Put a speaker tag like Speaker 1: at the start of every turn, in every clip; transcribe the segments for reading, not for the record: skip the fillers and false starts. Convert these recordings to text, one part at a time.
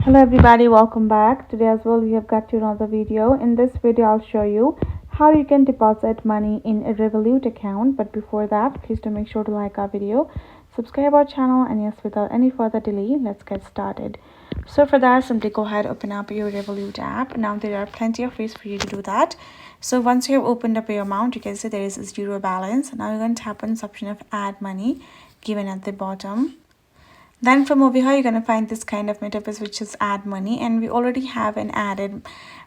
Speaker 1: Hello everybody, welcome back. Today as well we have got to another video. In this video I'll show you how you can deposit money in a Revolut account. But before that, please do make sure to like our video, subscribe our channel, and yes, without any further delay, let's get started. So for that, simply go ahead, open up your Revolut app. Now there are plenty of ways for you to do that. So once you have opened up your amount, you can see there is a zero balance. Now you're going to tap on this option of add money given at the bottom. Then from over here, you're going to find this kind of interface which is add money, and we already have an added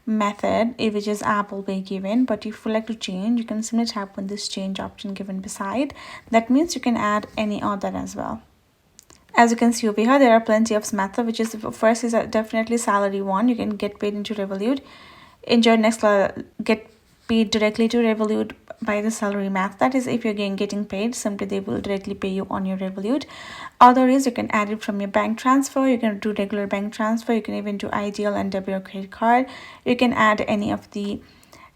Speaker 1: method which is Apple Pay given. But if you like to change, you can simply tap on this change option given beside. That means you can add any other as well. As you can see over here, there are plenty of methods, which is first is definitely salary one. You can get paid into Revolut. Enjoy next get paid directly to Revolut by the salary method. That is, if you're getting paid, simply they will directly pay you on your Revolut. Other is you can add it from your bank transfer. You can do regular bank transfer. You can even do ideal and debit or credit card. You can add any of the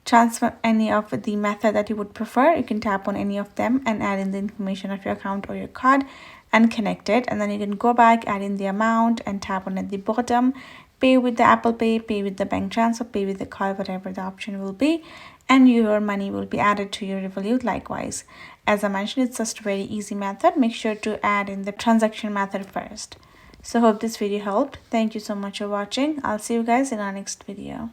Speaker 1: method that you would prefer. You can tap on any of them and add in the information of your account or your card and connect it, and then you can go back, add in the amount, and tap on at the bottom, pay with the Apple Pay, pay with the bank transfer, pay with the card, whatever the option will be, and your money will be added to your Revolut likewise. As I mentioned, it's just a very easy method. Make sure to add in the transaction method first. So hope this video helped. Thank you so much for watching. I'll see you guys in our next video.